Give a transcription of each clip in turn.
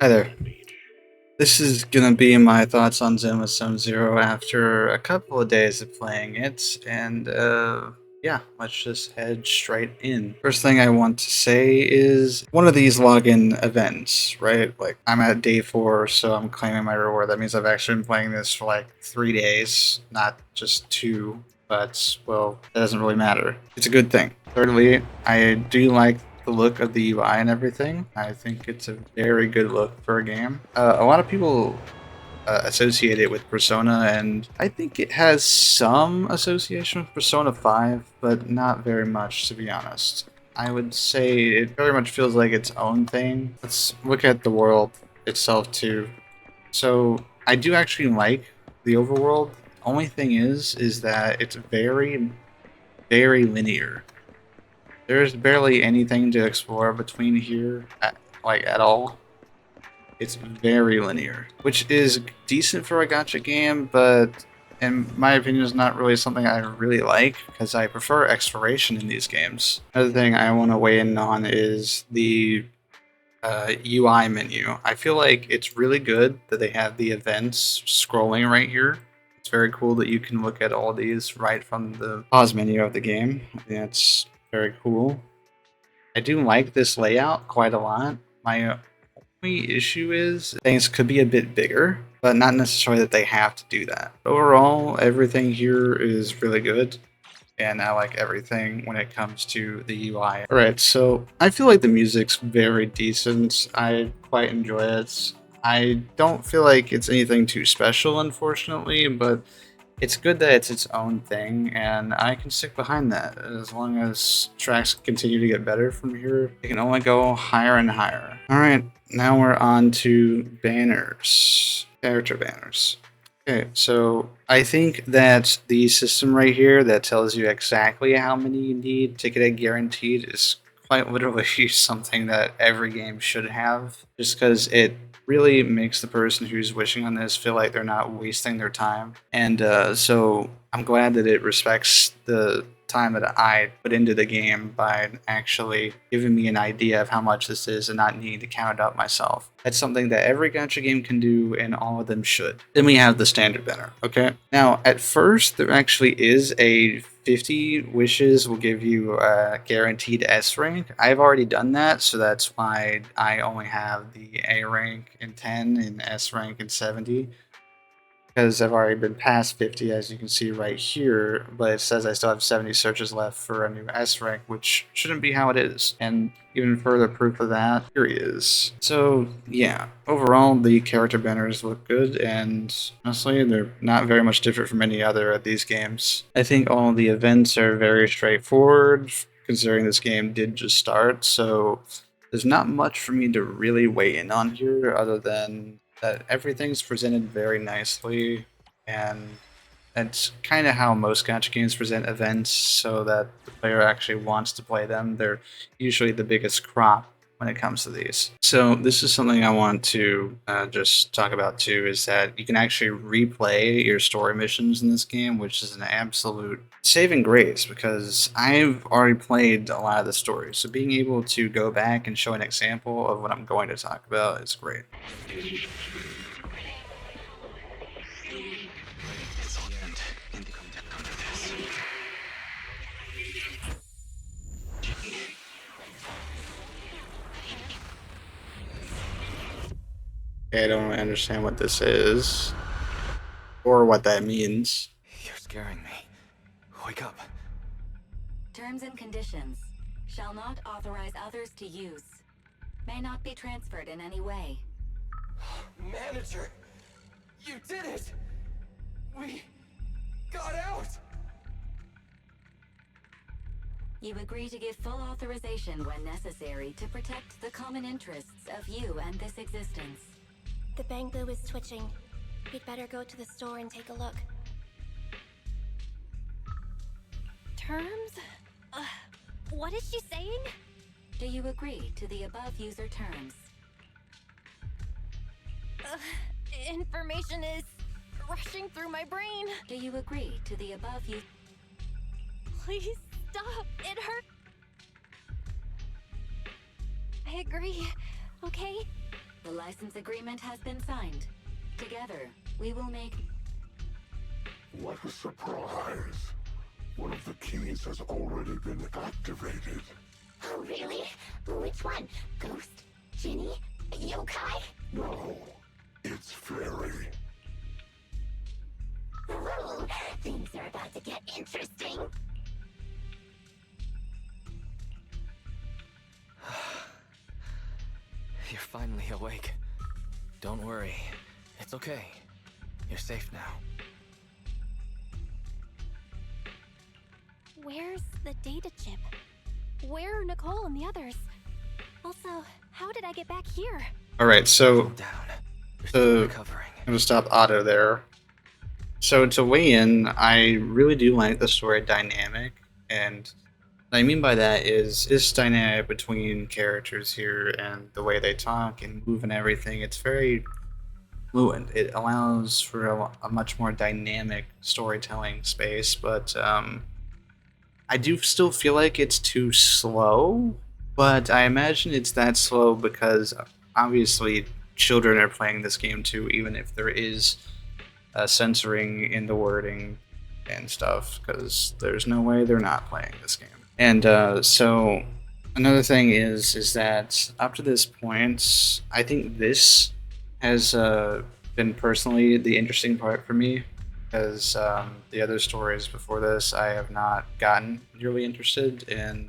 Hi there. This is gonna be my thoughts on Zenless Zone Zero after a couple of days of playing it, and yeah, let's just head straight in. First thing I want to say is one of these login events, right? Like I'm at day 4, so I'm claiming my reward. That means I've actually been playing this for like 3 days, not just 2. But well, that doesn't really matter. It's a good thing. Thirdly, I do like the look of the UI and everything. I think it's a very good look for a game. A lot of people associate it with Persona, and I think it has some association with Persona 5, but not very much, to be honest. I would say it very much feels like its own thing. Let's look at the world itself, too. So, I do actually like the overworld. Only thing is that it's very, very linear. There's barely anything to explore between here, at all. It's very linear, which is decent for a gacha game, but in my opinion is not really something I really like, because I prefer exploration in these games. Another thing I want to weigh in on is the UI menu. I feel like it's really good that they have the events scrolling right here. It's very cool that you can look at all these right from the pause menu of the game. It's very cool. I do like this layout quite a lot. My only issue is things could be a bit bigger, but not necessarily that they have to do that. Overall, everything here is really good, and I like everything when it comes to the UI. Alright, so I feel like the music's very decent. I quite enjoy it. I don't feel like it's anything too special, unfortunately, but it's good that it's its own thing, and I can stick behind that. As long as tracks continue to get better from here, it can only go higher and higher. Alright, now we're on to banners. Character banners. Okay, so I think that the system right here that tells you exactly how many you need to get a guaranteed is quite literally something that every game should have, just because it really makes the person who's wishing on this feel like they're not wasting their time. And so I'm glad that it respects the time that I put into the game by actually giving me an idea of how much this is and not needing to count it up myself. That's something that every gacha game can do, and all of them should. Then we have the standard banner, okay? Now, at first, there actually is a 50 wishes will give you a guaranteed S rank. I've already done that, so that's why I only have the A rank in 10 and S rank in 70, because I've already been past 50, as you can see right here, but it says I still have 70 searches left for a new S rank, which shouldn't be how it is. And even further proof of that, here he is. So yeah, overall the character banners look good, and honestly they're not very much different from any other of these games. I think all the events are very straightforward, considering this game did just start, so there's not much for me to really weigh in on here other than that everything's presented very nicely, and that's kind of how most gacha games present events, so that the player actually wants to play them. They're usually the biggest crop when it comes to these. So this is something I want to just talk about too, is that you can actually replay your story missions in this game, which is an absolute saving grace, because I've already played a lot of the stories. So being able to go back and show an example of what I'm going to talk about is great. I don't really understand what this is or what that means. You're scaring me. Wake up. Terms and conditions. Shall not authorize others to use. May not be transferred in any way. Manager! You did it! We got out! You agree to give full authorization when necessary to protect the common interests of you and this existence. The bamboo is twitching. We'd better go to the store and take a look. Terms? What is she saying? Do you agree to the above user terms? Information is rushing through my brain. Do you agree to the above user... Please stop. It hurts. I agree. Okay? The license agreement has been signed. Together, we will make... What a surprise. One of the keys has already been activated. Oh, really? Which one? Ghost? Genie? Yokai? No, it's fairy. Ooh, things are about to get interesting. You're finally awake. Don't worry. It's okay. You're safe now. Where's the data chip? Where are Nicole and the others? Also, how did I get back here? Alright, so Calm down. You're still recovering. I'm gonna stop Otto there. So to weigh in, I really do like the story dynamic, and what I mean by that is this dynamic between characters here and the way they talk and move and everything. It's very fluent. It allows for a much more dynamic storytelling space, but I do still feel like it's too slow. But I imagine it's that slow because obviously children are playing this game too, even if there is censoring in the wording and stuff, because there's no way they're not playing this game. And so another thing is that up to this point, I think this has been personally the interesting part for me, because the other stories before this I have not gotten really interested in.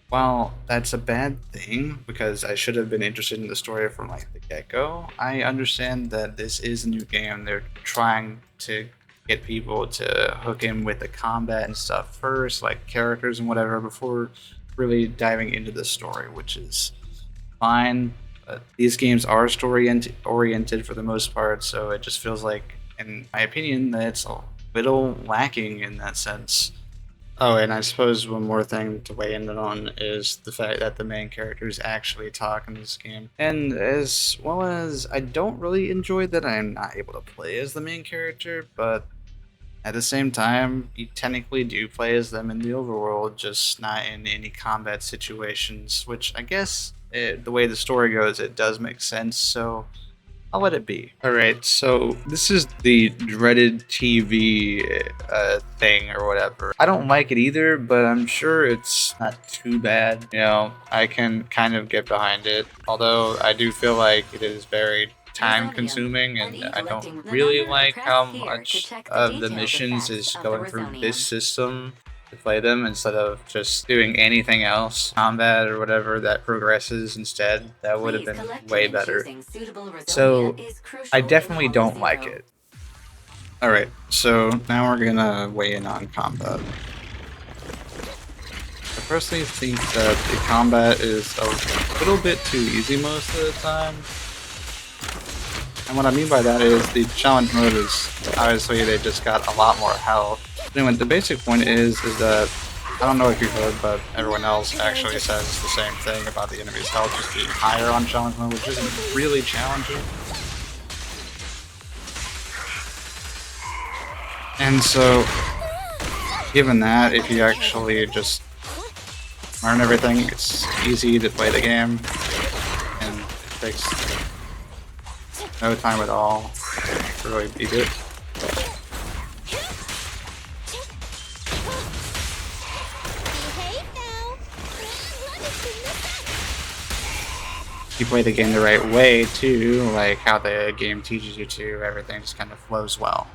While that's a bad thing, because I should have been interested in the story from like the get-go, I understand that this is a new game. They're trying to get people to hook in with the combat and stuff first, like characters and whatever, before really diving into the story, which is fine. But these games are story oriented for the most part, so it just feels like, in my opinion, that it's a little lacking in that sense. Oh, and I suppose one more thing to weigh in on is the fact that the main characters actually talk in this game. And as well as I don't really enjoy that I'm not able to play as the main character, but at the same time, you technically do play as them in the overworld, just not in any combat situations, which I guess the way the story goes, it does make sense, so I'll let it be. Alright, so this is the dreaded TV thing or whatever. I don't like it either, but I'm sure it's not too bad. You know, I can kind of get behind it. Although I do feel like it is very time consuming, and I don't really like how much of the missions is going through this system to play them instead of just doing anything else, combat or whatever that progresses instead. That would have been way better. So I definitely don't like it. Alright, so now we're gonna weigh in on combat. I personally think that the combat is a little bit too easy most of the time. And what I mean by that is the challenge mode is obviously they just got a lot more health. Anyway, the basic point is that I don't know if you've heard, but everyone else actually says the same thing about the enemy's health just being higher on challenge mode, which isn't really challenging. And so, given that, if you actually just learn everything, it's easy to play the game, and it takes no time at all to really beat it. You play the game the right way too, like how the game teaches you to, everything just kind of flows well.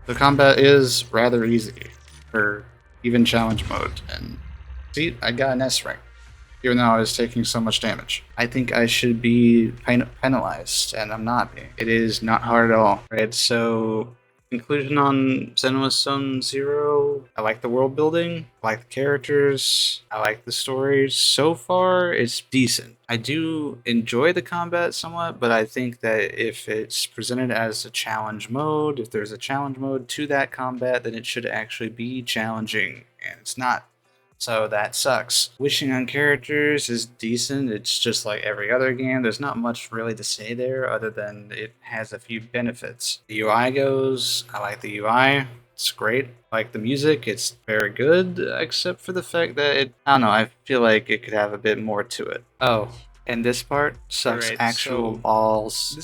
The combat is rather easy for even challenge mode, and see, I got an S rank, even though I was taking so much damage. I think I should be penalized, and I'm not being. It is not hard at all, right? So, conclusion on Zenless Zone Zero. I like the world building, I like the characters, I like the stories. So far, it's decent. I do enjoy the combat somewhat, but I think that if it's presented as a challenge mode, if there's a challenge mode to that combat, then it should actually be challenging, and it's not. So that sucks. Wishing on characters is decent. It's just like every other game. There's not much really to say there other than it has a few benefits. The UI goes, I like the UI. It's great. I like the music. It's very good, except for the fact that I don't know, I feel like it could have a bit more to it. Oh, And this part sucks Alright, actual so balls.